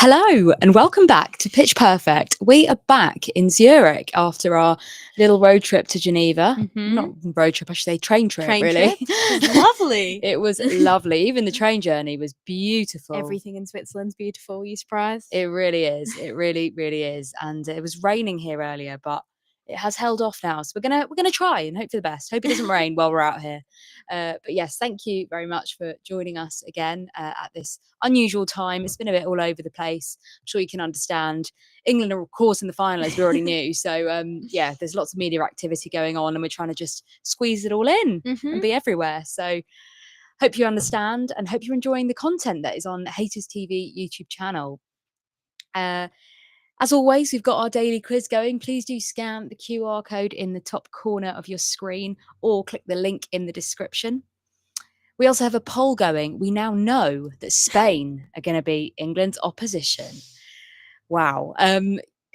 Hello and welcome back to Pitch Perfect. We are back in Zurich after our little road trip to Geneva. Not road trip, I should say train trip, really. It was lovely. It was lovely. Even the train journey was beautiful. Everything in Switzerland's beautiful. Are you surprised? It really is. It really, really is. And it was raining here earlier, but it has held off now. So we're gonna try and hope for the best. Hope it doesn't rain while we're out here. But yes, thank you very much for joining us again at this unusual time. It's been a bit all over the place. I'm sure you can understand. England are of course in the final, as we already knew. So yeah, there's lots of media activity going on, and we're trying to just squeeze it all in and be everywhere. So hope you understand and hope you're enjoying the content that is on Haters TV YouTube channel. As always, we've got our daily quiz going. Please do scan the QR code in the top corner of your screen or click the link in the description. We also have a poll going. We now know that Spain are going to be England's opposition. Wow.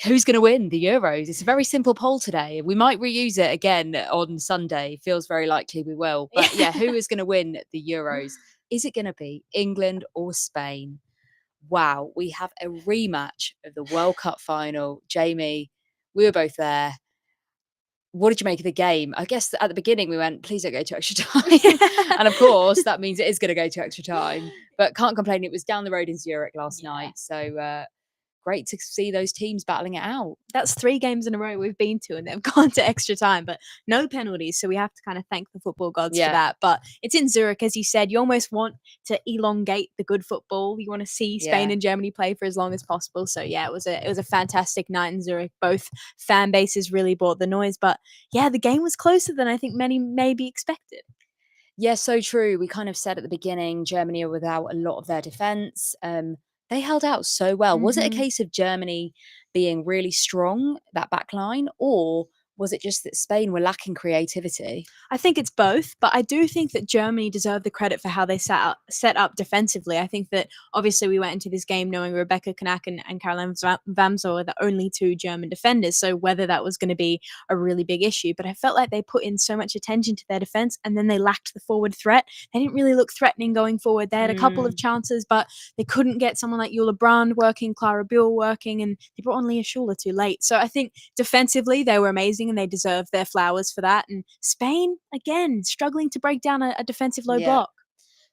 Who's going to win the Euros? It's a very simple poll today. We might reuse it again on Sunday. Feels very likely we will. But yeah, who is going to win the Euros? Is it going to be England or Spain? Wow, we have a rematch of the World Cup final. Jamie, we were both there. What did you make of the game? I guess at the beginning we went, please don't go to extra time. And of course, that means it is going to go to extra time. But can't complain. It was down the road in Zurich last night. So great to see those teams battling it out. That's 3 games in a row we've been to and they've gone to extra time, but no penalties. So we have to kind of thank the football gods for that. But it's in Zurich, as you said. You almost want to elongate the good football. You want to see Spain and Germany play for as long as possible. So yeah, it was a fantastic night in Zurich. Both fan bases really brought the noise. But yeah, the game was closer than I think many maybe expected. Yeah, so true. We kind of said at the beginning, Germany are without a lot of their defence. They held out so well. Was it a case of Germany being really strong, that back line, or was it just that Spain were lacking creativity? I think it's both, but I do think that Germany deserved the credit for how they set up defensively. I think that obviously we went into this game knowing Rebecca Knack and Caroline Wamser are the only 2 German defenders, so whether that was going to be a really big issue. But I felt like they put in so much attention to their defense, and then they lacked the forward threat. They didn't really look threatening going forward. They had a couple of chances, but they couldn't get someone like Jule Brand working, Clara Bill working, and they brought on Leah Schuler too late. So I think defensively they were amazing and they deserve their flowers for that. And Spain, again, struggling to break down a defensive low block.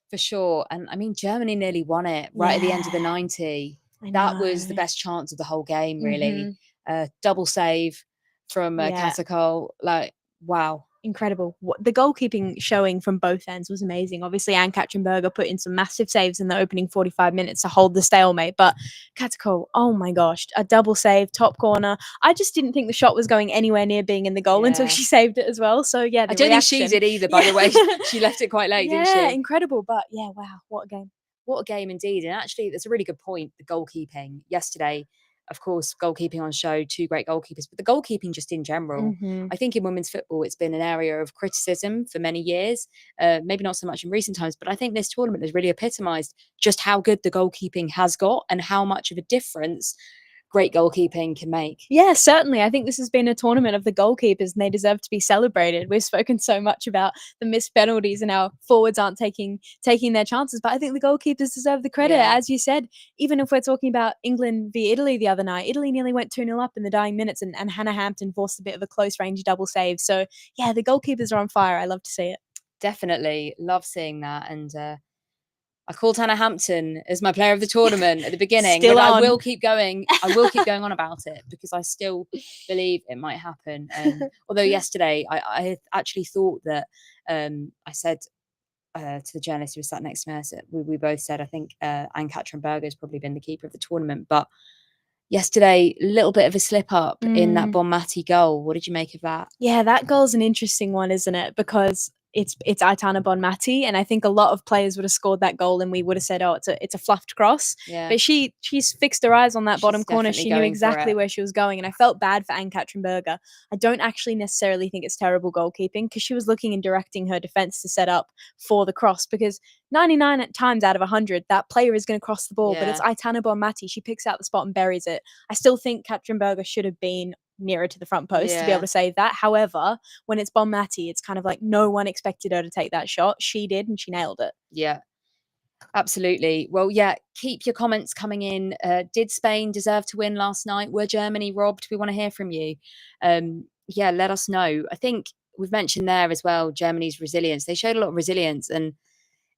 For sure. And I mean, Germany nearly won it right at the end of the 90. That was the best chance of the whole game, really. Double save from Katakol. Like, wow. Incredible. The goalkeeping showing from both ends was amazing. Obviously, Anne Katzenberger put in some massive saves in the opening 45 minutes to hold the stalemate. But Katakol, oh my gosh, a double save, top corner. I just didn't think the shot was going anywhere near being in the goal until she saved it as well. So yeah, I don't think she did either, by the way. She left it quite late, didn't she? Yeah, incredible. But yeah, wow, what a game. What a game indeed. And actually, that's a really good point, the goalkeeping. Yesterday, of course, goalkeeping on show, 2 great goalkeepers, but the goalkeeping just in general. I think in women's football, it's been an area of criticism for many years, maybe not so much in recent times, but I think this tournament has really epitomised just how good the goalkeeping has got and how much of a difference great goalkeeping can make. Yeah, certainly. I think this has been a tournament of the goalkeepers and they deserve to be celebrated. We've spoken so much about the missed penalties and how forwards aren't taking their chances, but I think the goalkeepers deserve the credit. As you said, even if we're talking about England v Italy the other night, Italy nearly went 2-0 up in the dying minutes and Hannah Hampton forced a bit of a close range double save. So yeah, the goalkeepers are on fire. I love to see it. Definitely. Love seeing that. And I called Hannah Hampton as my player of the tournament at the beginning, but I will keep going. I will keep going on about it because I still believe it might happen. Although yesterday I actually thought that I said to the journalist who was sat next to me, we both said I think Anne Katzenberger has probably been the keeper of the tournament, but yesterday a little bit of a slip up in that Bonmati goal. What did you make of that? Yeah, that goal's an interesting one, isn't it? Because it's Aitana Bonmati, and I think a lot of players would have scored that goal, and we would have said, "Oh, it's a fluffed cross." Yeah. But she's fixed her eyes on that bottom corner. She knew exactly where she was going, and I felt bad for Anne Katzenberger. I don't actually necessarily think it's terrible goalkeeping because she was looking and directing her defense to set up for the cross. Because 99 times out of 100, that player is going to cross the ball, but it's Aitana Bonmati. She picks out the spot and buries it. I still think Katzenberger should have been nearer to the front post to be able to save that. However, when it's Bonmati, it's kind of like no one expected her to take that shot. She did, and she nailed it. Yeah. Absolutely. Well, yeah, keep your comments coming in. Did Spain deserve to win last night? Were Germany robbed? We want to hear from you. Yeah, let us know. I think we've mentioned there as well Germany's resilience. They showed a lot of resilience, and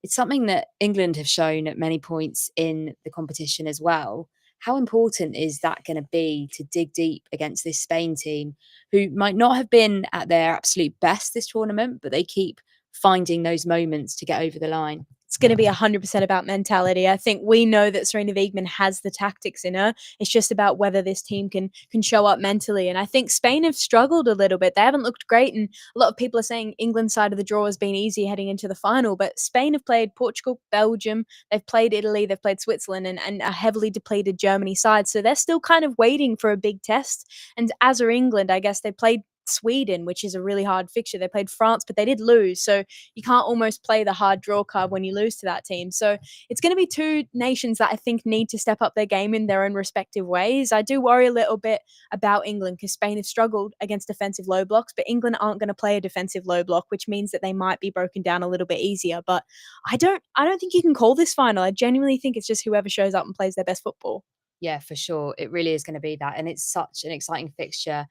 it's something that England have shown at many points in the competition as well. How important is that going to be to dig deep against this Spain team, who might not have been at their absolute best this tournament, but they keep finding those moments to get over the line? It's going to be 100% about mentality. I think we know that Serena Wiegmann has the tactics in her. It's just about whether this team can show up mentally. And I think Spain have struggled a little bit. They haven't looked great. And a lot of people are saying England's side of the draw has been easy heading into the final. But Spain have played Portugal, Belgium, they've played Italy, they've played Switzerland, and a heavily depleted Germany side. So they're still kind of waiting for a big test. And as are England, I guess they played Sweden, which is a really hard fixture. They played France, but they did lose. So you can't almost play the hard draw card when you lose to that team. So it's going to be two nations that I think need to step up their game in their own respective ways. I do worry a little bit about England because Spain have struggled against defensive low blocks, but England aren't going to play a defensive low block, which means that they might be broken down a little bit easier. But I don't think you can call this final. I genuinely think it's just whoever shows up and plays their best football. Yeah, for sure. It really is going to be that. And it's such an exciting fixture.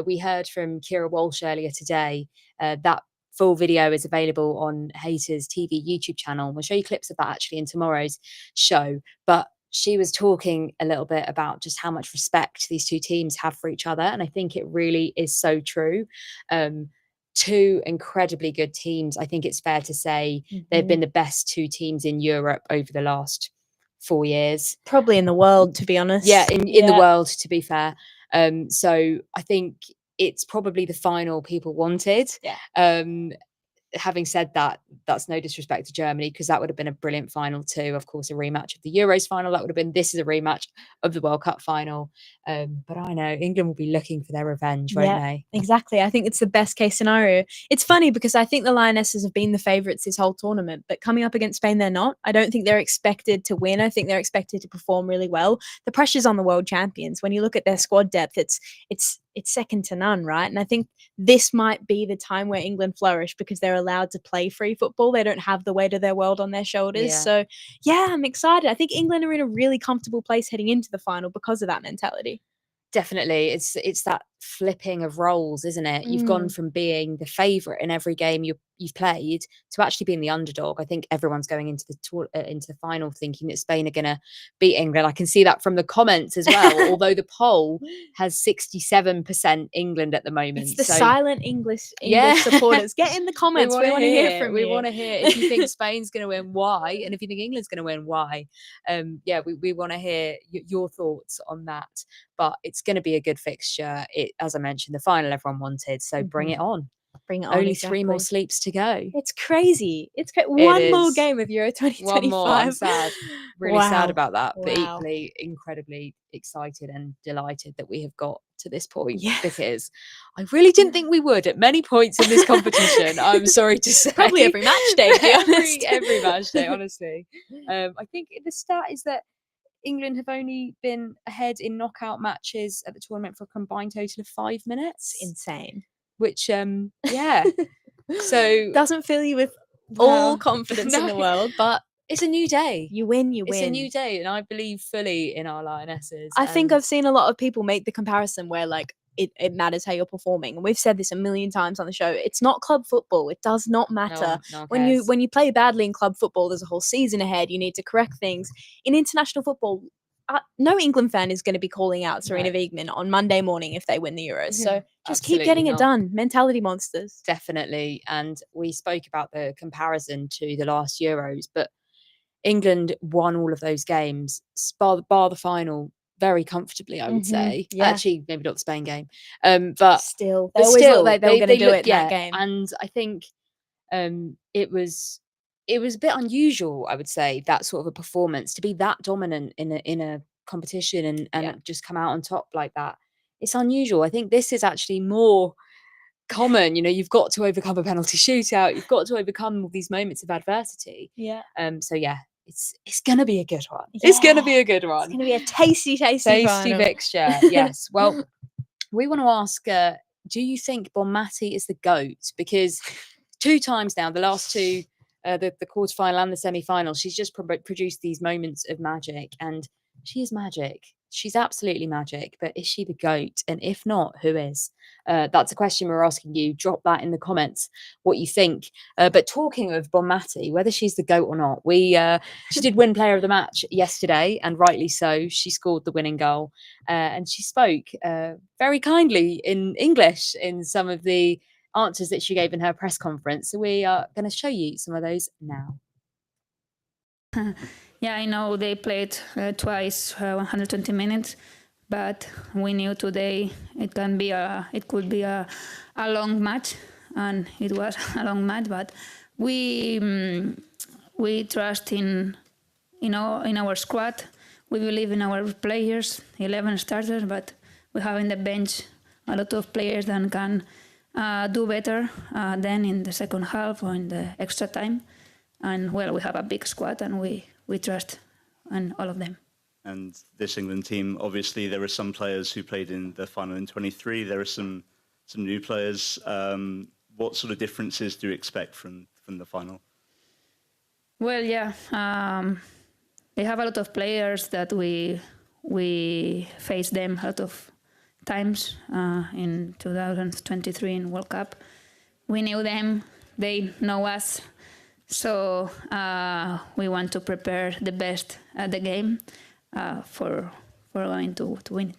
We heard from Kira Walsh earlier today. That full video is available on Haters TV YouTube channel. We'll show you clips of that actually in tomorrow's show. But she was talking a little bit about just how much respect these two teams have for each other. And I think it really is so true. Two incredibly good teams. I think it's fair to say they've been the best two teams in Europe over the last 4 years. Probably in the world, to be honest. Yeah, in the world, to be fair. So I think it's probably the final people wanted. Yeah. Having said that, that's no disrespect to Germany, because that would have been a brilliant final too. Of course, a rematch of the Euros final. That would have been, this is a rematch of the World Cup final. But I know England will be looking for their revenge, won't they? Exactly. I think it's the best case scenario. It's funny because I think the Lionesses have been the favourites this whole tournament, but coming up against Spain, they're not. I don't think they're expected to win. I think they're expected to perform really well. The pressure's on the world champions. When you look at their squad depth, it's second to none, right? And I think this might be the time where England flourish because they're allowed to play free football. They don't have the weight of their world on their shoulders. Yeah. So yeah, I'm excited. I think England are in a really comfortable place heading into the final because of that mentality. Definitely. It's that flipping of roles, isn't it? You've gone from being the favourite in every game you've played to actually being the underdog. I think everyone's going into the final thinking that Spain are going to beat England. I can see that from the comments as well. Although the poll has 67% England at the moment. It's the silent English supporters. Get in the comments. We want to hear from you. We want to hear if you think Spain's going to win, why, and if you think England's going to win, why. We want to hear your thoughts on that. But it's going to be a good fixture. As I mentioned, the final everyone wanted. So bring it on. Bring it on. Only 3 more sleeps to go. It's crazy. One more game of Euro 2025. One more. I'm sad. Really sad about that. Wow. But equally incredibly excited and delighted that we have got to this point, because I really didn't think we would at many points in this competition. I'm sorry to say. Probably every match day, to be honest. every match day, honestly. I think the stat is that England have only been ahead in knockout matches at the tournament for a combined total of 5 minutes. Insane. Which, so doesn't fill you with all confidence in the world, but it's a new day. You win. It's a new day, and I believe fully in our Lionesses. I think I've seen a lot of people make the comparison where like it matters how you're performing, and we've said this a million times on the show. It's not club football. It does not matter. No one cares. When you play badly in club football, there's a whole season ahead. You need to correct things. In international football, no England fan is going to be calling out Serena Wiegmann on Monday morning if they win the Euros. So just keep getting it done. Mentality monsters. Definitely. And we spoke about the comparison to the last Euros, but England won all of those games, bar the final, very comfortably, I would say. Yeah. Actually, maybe not the Spain game. But still, they always looked like they were going to do it in that game. And I think it was a bit unusual, I would say, that sort of a performance, to be that dominant in a competition and just come out on top like that. It's unusual. I think this is actually more common. You've got to overcome a penalty shootout. You've got to overcome all these moments of adversity. Yeah. So yeah, it's gonna be a good one. Yeah. It's gonna be a good one. It's gonna be a tasty fixture. Yes. Well, we want to ask, do you think Bonmati is the GOAT? Because 2 times now, the last 2 the quarterfinal and the semi-final. She's just produced these moments of magic, and she is magic. She's absolutely magic. But is she the GOAT? And if not, who is? That's a question we're asking you. Drop that in the comments, what you think. But talking of Bonmati, whether she's the GOAT or not, she did win Player of the Match yesterday, and rightly so. She scored the winning goal, and she spoke very kindly in English in some of the answers that she gave in her press conference. So we are going to show you some of those now. Yeah, I know they played twice 120 minutes, but we knew today it could be a long match, and it was a long match. But we trust in our squad. We believe in our players, 11 starters, but we have in the bench a lot of players that can do better than in the second half or in the extra time. And well, we have a big squad, and we trust in all of them. And this England team, obviously, there are some players who played in the final in 23. There are some new players. What sort of differences do you expect from the final? Well, yeah, they have a lot of players that we faced them a lot of times in 2023 in World Cup. We knew them; they know us. So we want to prepare the best at the game for going to win it.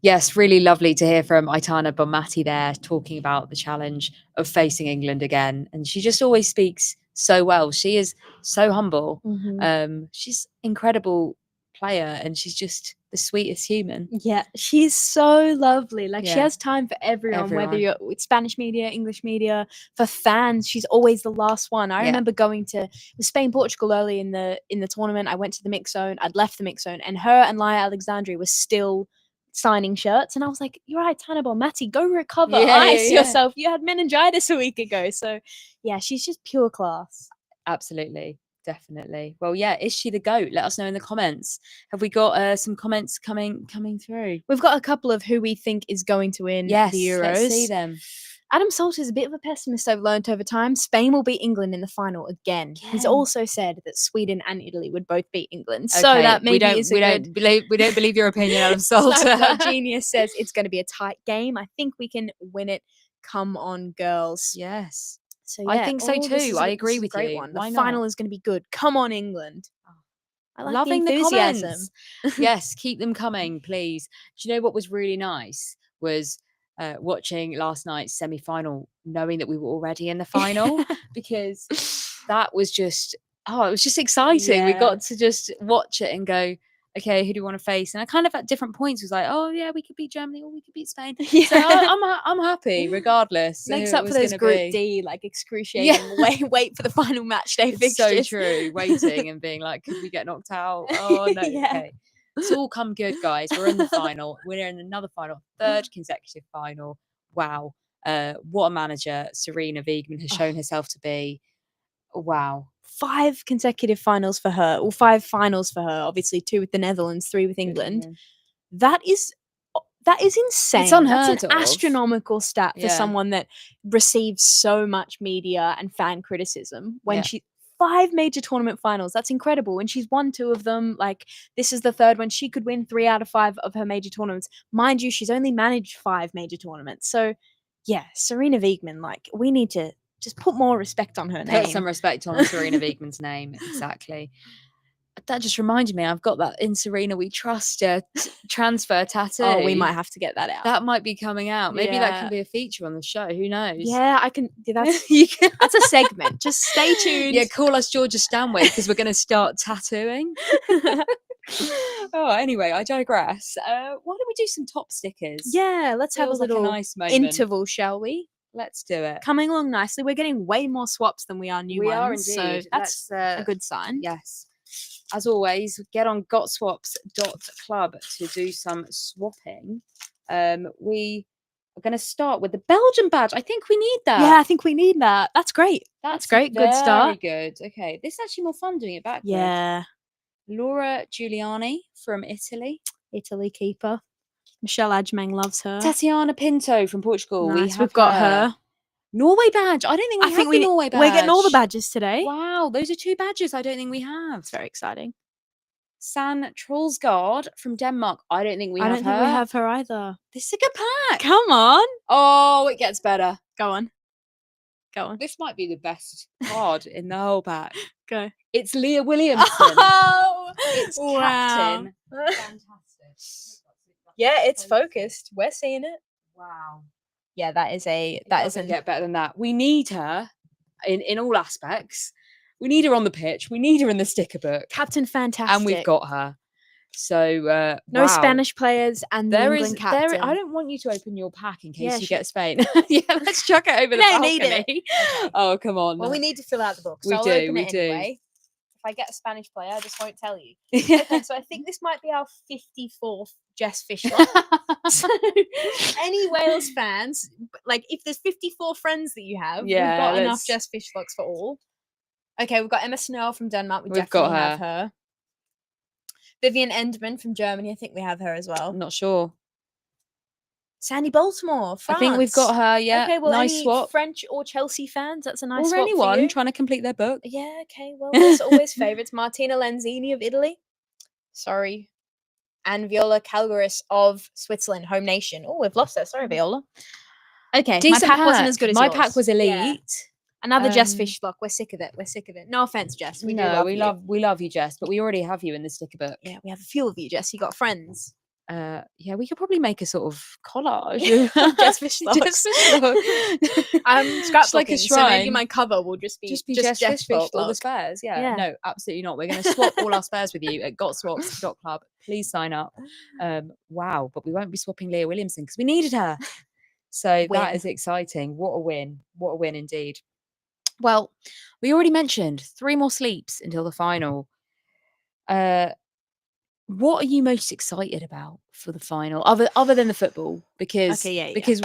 Yes, really lovely to hear from Aitana Bonmati there, talking about the challenge of facing England again. And she just always speaks so well. She is so humble. Mm-hmm. She's incredible player, and she's just the sweetest human. Yeah, she's so lovely. Like, she Yeah. has time for everyone, whether you're with Spanish media, English media, for fans. She's always the last one. I remember going to Spain, Portugal early in the tournament. I went to the mix zone. I'd left the mix zone, and her and Laia Alexandri were still signing shirts. And I was like, "You're right, Aitana Bonmati. Go recover. Ice yourself. You had meningitis a week ago." So, yeah, she's just pure class. Absolutely. Definitely. Well, yeah, is she the GOAT? Let us know in the comments. Have we got some comments coming through? We've got a couple of who we think is going to win the Euros. Let's see them. Adam Salter is a bit of a pessimist, I've learned over time. Spain will beat England in the final again. He's also said that Sweden and Italy would both beat England. Okay, so that maybe we don't believe your opinion, Adam Salter. Genius says it's going to be a tight game. I think we can win it. Come on, girls. Yes. So, yeah, I think so too. I agree with you. One. The final is going to be good. Come on, England. I like loving the enthusiasm. Comments. Yes, keep them coming, please. Do you know what was really nice was watching last night's semi-final, knowing that we were already in the final, because that was just it was just exciting. Yeah. We got to just watch it and go, okay, who do you want to face? And I kind of at different points was like, oh yeah, we could beat Germany or we could beat Spain. Yeah. So I'm happy regardless. Next up for those Group D, like excruciating. Yeah. Wait for the final match day fixtures. So true. Waiting and being like, could we get knocked out? Oh no. Yeah. Okay. It's all come good, guys. We're in the final. We're in another final, third consecutive final. Wow. What a manager Sarina Wiegman has shown herself to be. Wow. 5 consecutive finals for her, or 5 finals for her. Obviously, 2 with the Netherlands, 3 with England. That is insane. It's unheard That's an astronomical stat for someone that receives so much media and fan criticism. When she 5 major tournament finals, that's incredible. And she's won 2 of them. Like, this is the 3rd one. She could win 3 out of 5 of her major tournaments. Mind you, she's only managed 5 major tournaments. So, yeah, Sarina Wiegman, like, we need to just put more respect on her name. Put some respect on Sarina Wiegman's name, exactly. That just reminded me, I've got that In Sarina We Trust transfer tattoo. Oh, we might have to get that out. That might be coming out. Maybe that can be a feature on the show. Who knows? Yeah, I can. That's that's a segment. Just stay tuned. Yeah, call us Georgia Stanwyck because we're going to start tattooing. Oh, anyway, I digress. Why don't we do some top stickers? Yeah, let's have a little nice interval, shall we? Let's do it. Coming along nicely. We're getting way more swaps than we are new ones. We are indeed. So that's a good sign. Yes. As always, get on gotswaps.club to do some swapping. We are going to start with the Belgian badge. I think we need that. Yeah, I think we need that. That's great. That's great. Good start. Very good. Okay. This is actually more fun doing it backwards. Yeah. Laura Giuliani from Italy. Italy keeper. Michelle Adjemang loves her. Tatiana Pinto from Portugal. Nice. We've got her. Norway badge. I don't think we have the Norway badge. we're getting all the badges today. Wow, those are 2 badges I don't think we have. It's very exciting. San Trollsgaard from Denmark. I don't think we I have don't her. think we have her either. This is a good pack. Come on. Oh, it gets better. Go on. This might be the best card in the whole pack. Go. It's Leah Williamson. Oh, It's captain. Fantastic. Yeah, it's focused. We're seeing it. Wow. Yeah, that is It doesn't get better than that. We need her in all aspects. We need her on the pitch. We need her in the sticker book. Captain fantastic. And we've got her. So no wow. Spanish players and the There England is captain. I don't want you to open your pack in case Yeah, you sure. get Spain. Yeah, let's chuck it over the No, balcony. need it. Okay. Oh, come on. Well, we need to fill out the book. So We I'll do, open we it do. anyway. If I get a Spanish player, I just won't tell you. Okay, so I think this might be our 54th Jess Fishlock. So any Wales fans, like if there's 54 friends that you have, we've Yeah, got enough let's- Jess Fishlocks for all. Okay, we've got Emma Snell from Denmark. We've Definitely got have her. Vivian Endman from Germany. I think we have her as well. I'm not sure. Sandy Baltimore, France. I think we've got her. Yeah. Okay, well, nice any swap. French or Chelsea fans? That's a nice Or swap for anyone you. trying to complete their book. Yeah, okay. Well, there's always favourites. Martina Lanzini of Italy. Sorry. And Viola Calgaris of Switzerland, home nation. Oh, we've lost her. Sorry, Viola. Okay, Decent my pack wasn't as good as My yours. pack was elite. Yeah. Another Jess Um, Fishlock. We're sick of it. We're sick of it. No offense, Jess. We do No, love we you. love you, Jess, but we already have you in the sticker book. Yeah, we have a few of you, Jess. You got friends. Yeah, we could probably make a sort of collage. Jess Fishlocks. Jess Fishlock. Scrapbooking. like a So maybe shrine. my cover will just be Jess Fishlock, all the Fishlock. spares. Yeah. Yeah. No, absolutely not. We're going to swap all our spares with you at gotswaps.club. Please sign up. Wow, but we won't be swapping Leah Williamson because we needed her. So Win. that is exciting. What a win. What a win indeed. Well, we already mentioned 3 more sleeps until the final. What are you most excited about for the final, other than the football? Because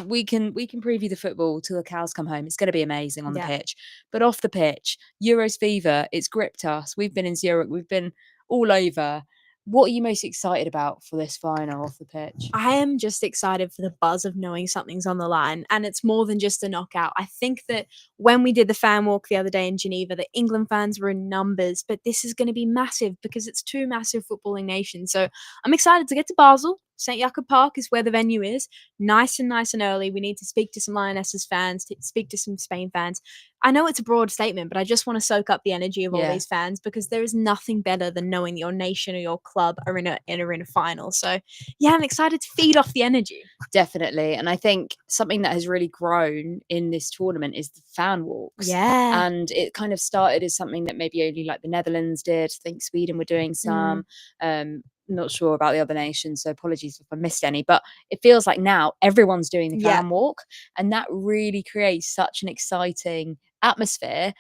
we can preview the football till the cows come home. It's going to be amazing on the pitch, but off the pitch, Euros fever. It's gripped us. We've been in Zurich. We've been all over. What are you most excited about for this final off the pitch? I am just excited for the buzz of knowing something's on the line, and it's more than just a knockout. I think that when we did the fan walk the other day in Geneva, the England fans were in numbers, but this is going to be massive because it's 2 massive footballing nations. So I'm excited to get to Basel. St. Jakob Park is where the venue is. Nice and early. We need to speak to some Lionesses fans, to speak to some Spain fans. I know it's a broad statement, but I just want to soak up the energy of all these fans because there is nothing better than knowing that your nation or your club are in a final. So yeah, I'm excited to feed off the energy. Definitely. And I think something that has really grown in this tournament is the fan walks. Yeah. And it kind of started as something that maybe only like the Netherlands did. I think Sweden were doing some. Not sure about the other nations, so apologies if I missed any, but it feels like now everyone's doing the fan walk, and that really creates such an exciting atmosphere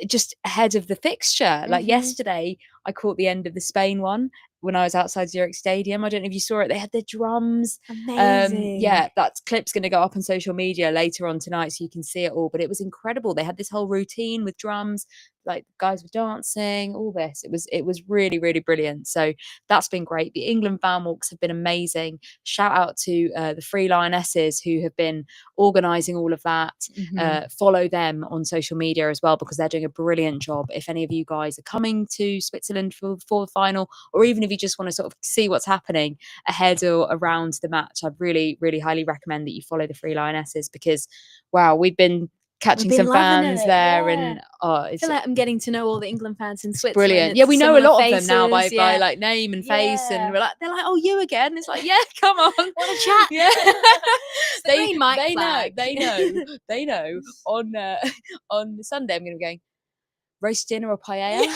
just ahead of the fixture. Like yesterday I caught the end of the Spain one when I was outside Zurich Stadium. I don't know if you saw it. They had their drums. Amazing. Yeah, that clip's going to go up on social media later on tonight so you can see it all. But it was incredible. They had this whole routine with drums, like guys were dancing, all this. It was really, really brilliant. So that's been great. The England fan walks have been amazing. Shout out to the Free Lionesses who have been organising all of that. Follow them on social media as well because they're doing a brilliant job. If any of you guys are coming to Switzerland for the final, or even if you just want to sort of see what's happening ahead or around the match, I'd really, really highly recommend that you follow the Free Lionesses because, wow, we've been catching some fans there, and I feel like I'm getting to know all the England fans in Switzerland. Brilliant. Yeah, we know a lot of them now by like name and face, and they're like, oh, you again? It's like, yeah, come on, want to chat. Yeah, they know. On Sunday, I'm going to be going roast dinner or paella.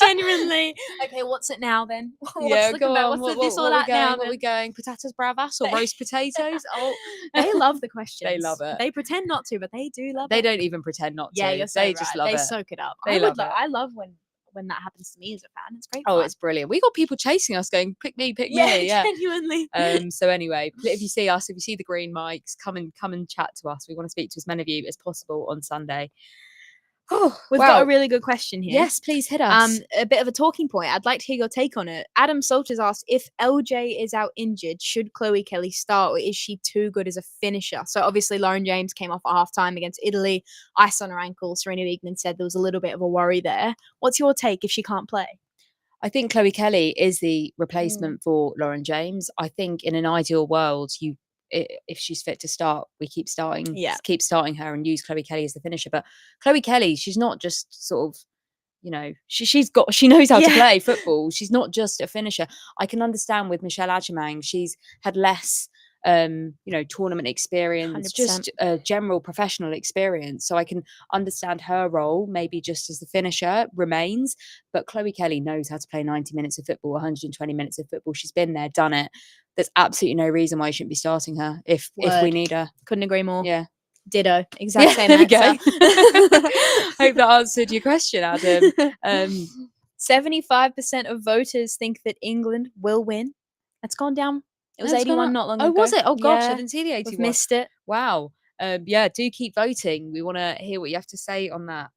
Genuinely. Okay, what's it now then? Yeah, go on. What's this all at now? What are we going? Patatas bravas or roast potatoes? Oh, they love the questions. They love it. They pretend not to, but they do love it. They don't even pretend not to. Yeah, you're so they right. just love they it. soak it up. They love it. I love when that happens to me as a fan. It's great. Oh, fun. it's brilliant. We got people chasing us, going, "Pick me, pick me!" Yeah, genuinely. So anyway, if you see us, if you see the green mics, come and chat to us. We want to speak to as many of you as possible on Sunday. Oh, We've wow. got a really good question here. Yes, please hit us. A bit of a talking point. I'd like to hear your take on it. Adam Salters asked, if LJ is out injured, should Chloe Kelly start, or is she too good as a finisher? So obviously Lauren James came off at halftime against Italy, ice on her ankle. Serena Wiegman said there was a little bit of a worry there. What's your take if she can't play? I think Chloe Kelly is the replacement for Lauren James. I think in an ideal world, if she's fit to start, we keep starting her and use Chloe Kelly as the finisher. But Chloe Kelly, she's not just sort of, she knows how to play football. She's not just a finisher. I can understand with Michelle Adjemang, she's had less tournament experience, 100%. just a general professional experience. So I can understand her role, maybe just as the finisher remains. But Chloe Kelly knows how to play 90 minutes of football, 120 minutes of football. She's been there, done it. There's absolutely no reason why you shouldn't be starting her if we need her. Couldn't agree more. Yeah. Ditto. Exact same there we answer. go. Hope that answered your question, Adam. 75% of voters think that England will win. That's gone down. It was 81 not long ago. Oh, was it? Oh, gosh, I Yeah, didn't see the 81. we've missed it. Wow. Do keep voting. We want to hear what you have to say on that.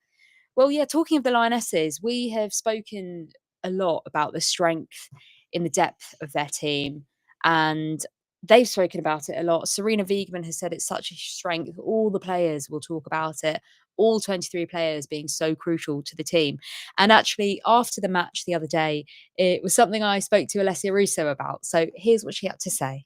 Well, yeah, talking of the Lionesses, we have spoken a lot about the strength in the depth of their team, and they've spoken about it a lot. Serena Wiegman has said it's such a strength. All the players will talk about it. All 23 players being so crucial to the team. And actually, after the match the other day, it was something I spoke to Alessia Russo about. So here's what she had to say.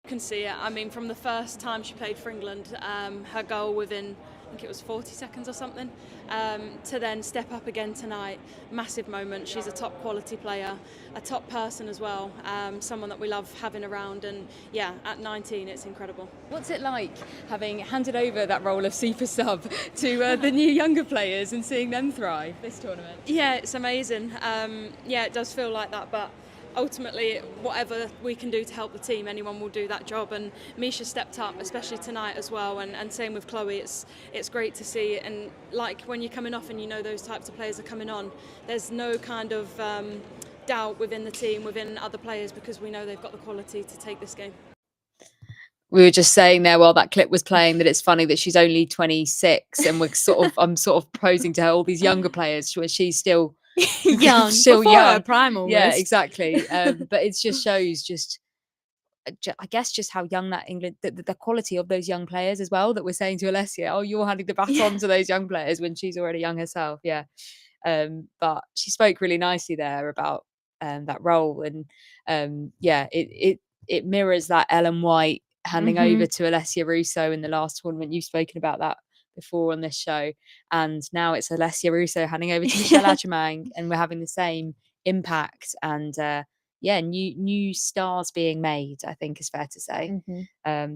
You can see it. I mean, from the first time she played for England, her goal within, I think it was 40 seconds or something, to then step up again tonight, massive moment. She's a top quality player, a top person as well, someone that we love having around, and yeah, at 19 it's incredible. What's it like having handed over that role of super sub to the new younger players and seeing them thrive this tournament? Yeah, it's amazing. Yeah, it does feel like that, but ultimately, whatever we can do to help the team, anyone will do that job. And Misha stepped up, especially tonight as well. And same with Chloe. It's great to see. And like when you're coming off and you know those types of players are coming on, there's no kind of doubt within the team, within other players, because we know they've got the quality to take this game. We were just saying there while that clip was playing that it's funny that she's only 26 and I'm sort of proposing to her all these younger players where she's still young, still before young. her prime almost. Yeah, exactly. But it just shows I guess just how young that England, the quality of those young players as well, that we're saying to Alessia, oh, you're handing the baton to those young players when she's already young herself. Yeah. But she spoke really nicely there about that role, and it mirrors that Ellen White handing over to Alessia Russo in the last tournament. You've spoken about that before on this show, and now it's Alessia Russo handing over to Michelle Adjemang, and we're having the same impact and new stars being made, I think is fair to say.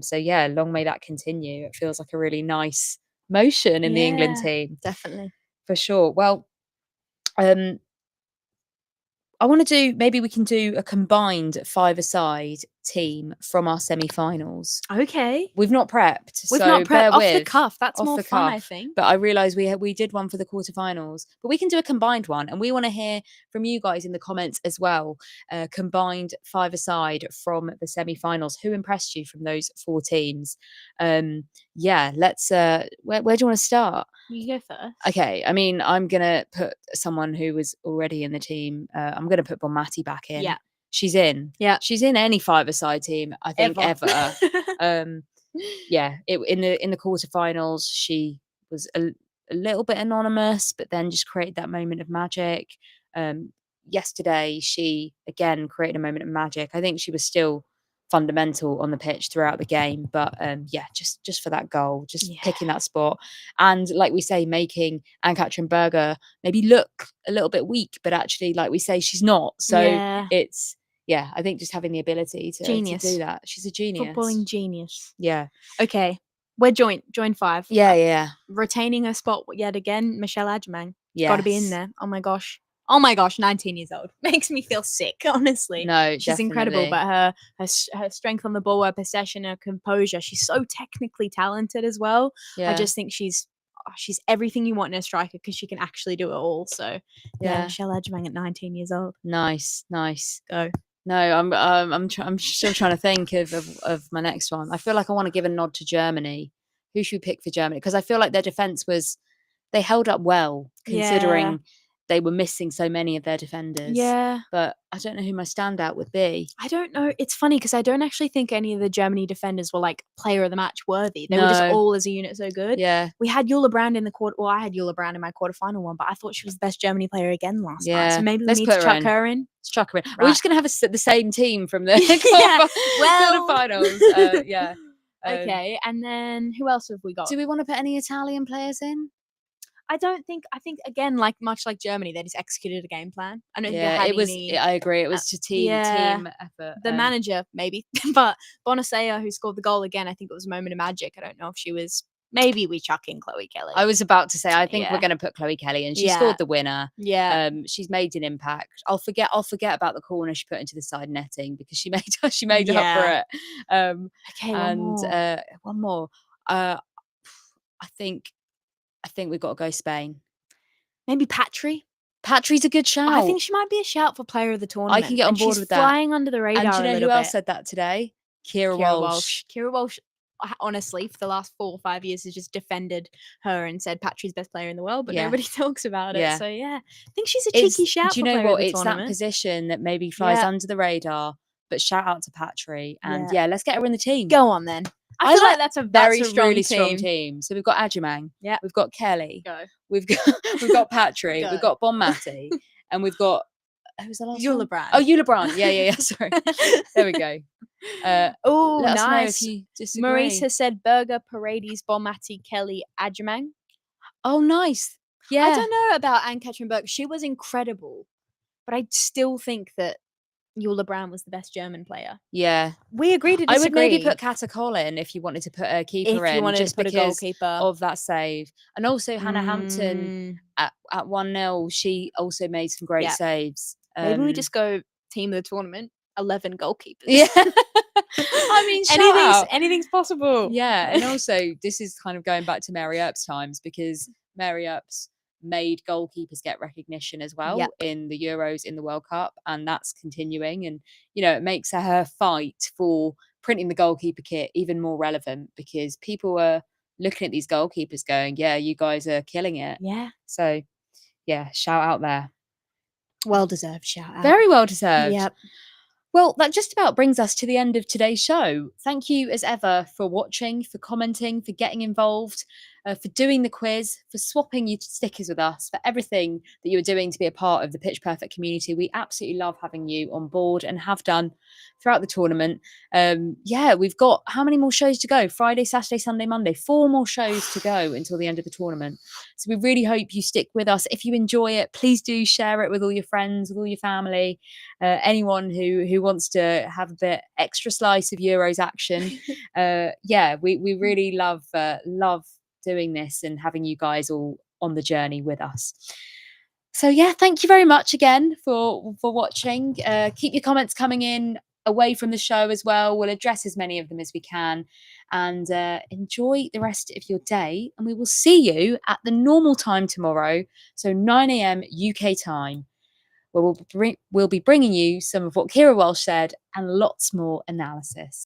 So yeah, long may that continue. It feels like a really nice motion in the England team, definitely, for sure. Well, I want to maybe we can do a combined five-a-side team from our semi-finals. Okay. We've not prepped. We've so not prepped off the cuff. That's more fun, I think. But I realised we did one for the quarterfinals. But we can do a combined one. And we want to hear from you guys in the comments as well. Combined five-a-side from the semi-finals. Who impressed you from those four teams? Let's... where do you want to start? You go first. Okay, I mean, I'm going to put someone who was already in the team. I'm going to put Bonmati back in. Yeah. She's in. Yeah. She's in any five-a-side team, I think, ever. In the quarterfinals, she was a little bit anonymous, but then just created that moment of magic. Yesterday, she, again, created a moment of magic. I think she was still fundamental on the pitch throughout the game, but just for that goal, picking that spot, and like we say, making Ann-Katrin Berger maybe look a little bit weak, but actually, like we say, she's not. So it's I think just having the ability to do that. She's a genius, footballing genius. Yeah. Okay, we're joint five. Yeah. Retaining her spot yet again, Michelle Adjemang. Yes. Got to be in there. Oh my gosh, 19 years old. Makes me feel sick, honestly. No, she's incredible, but her strength on the ball, her possession, her composure, she's so technically talented as well. Yeah. I just think she's everything you want in a striker because she can actually do it all. So Michelle Adjemang at 19 years old. Nice. Go. No, I'm still trying to think of my next one. I feel like I want to give a nod to Germany. Who should we pick for Germany? Because I feel like their defense was they held up well, Yeah. considering they were missing so many of their defenders. Yeah. But I don't know who my standout would be. I don't know. It's funny because I don't actually think any of the Germany defenders were like player of the match worthy. They were just No. all as a unit so good. Yeah. We had Jule Brand in the quarter. Well, I had Jule Brand in my quarterfinal one, but I thought she was the best Germany player again last night. Yeah. So maybe we Let's need put to her chuck in. her in. Let's chuck her in. Right. We're just going to have the same team from the Yeah, well. quarterfinals. Yeah. Okay, and then who else have we got? Do we want to put any Italian players in? I think again, like much like Germany, they just executed a game plan. I don't think Yeah, they had it was. any. I agree. It was to team effort. The manager maybe, but Bonmati, who scored the goal again, I think it was a moment of magic. I don't know if she was. Maybe we chuck in Chloe Kelly. I was about to say, I think we're Yeah. going to put Chloe Kelly in. She Yeah. scored the winner. Yeah. She's made an impact. I'll forget about the corner she put into the side netting because she made up for Yeah. it. Okay, One more. I think we've got to go Spain. maybe Patry. Patry's a good shout. I think she might be a shout for player of the tournament. can get on and board she's with that. flying under the radar. And do you know a who little else bit. said that today? Kira Walsh. Kira Walsh, honestly, for the last 4 or 5 years, has just defended her and said Patry's best player in the world, but Yeah. nobody talks about it. Yeah. So yeah, I think she's a cheeky shout. Do you for know player what? Of the It's tournament. that position that maybe flies Yeah. under the radar. But shout out to Patry, and Yeah. let's get her in the team. Go on then. I I feel like like that's a really strong team. team. So we've got Ajimang, Yeah. we've got Kelly, Go. we've got Patry, Go. we've got Bonmati, and we've got who's the last Jule one? Brand. Oh, Jule Brand. Yeah. Sorry. There we go. Oh, Let us know nice. if you disagree. Maurice has said Berger, Paredes, Bonmati, Kelly, Ajimang. Oh, nice. Yeah. I don't know about Anne-Katrin Berger. She was incredible, but I still think that Jule Brand was the best German player. Yeah. We agree to disagree. I would maybe put Kata Collin if you wanted to put a keeper if in, you wanted just to put because a goalkeeper. of that save. And also Hannah Hampton at 1-0, she also made some great saves. Maybe we just go team of the tournament, 11 goalkeepers. Yeah. I mean, anything's possible. Yeah, and also this is kind of going back to Mary Earps times because Mary Earps made goalkeepers get recognition as well in the Euros, in the World Cup, and that's continuing. And it makes her fight for printing the goalkeeper kit even more relevant because people are looking at these goalkeepers going, yeah, you guys are killing it. Yeah. So yeah, shout out there. Well deserved shout out. Very well deserved. Yep. Well, that just about brings us to the end of today's show. Thank you as ever for watching, for commenting, for getting involved, for doing the quiz, for swapping your stickers with us, for everything that you're doing to be a part of the Pitch Perfect community. We absolutely love having you on board and have done throughout the tournament. We've got how many more shows to go? Friday, Saturday, Sunday, Monday. 4 more shows to go until the end of the tournament. So we really hope you stick with us. If you enjoy it, please do share it with all your friends, with all your family, anyone who wants to have a bit extra slice of Euros action. We really love doing this and having you guys all on the journey with us. So thank you very much again for watching. Keep your comments coming in away from the show as well. We'll address as many of them as we can, and enjoy the rest of your day, and we will see you at the normal time tomorrow, so 9 a.m. UK time, where we'll be bringing you some of what Kira Walsh said and lots more analysis.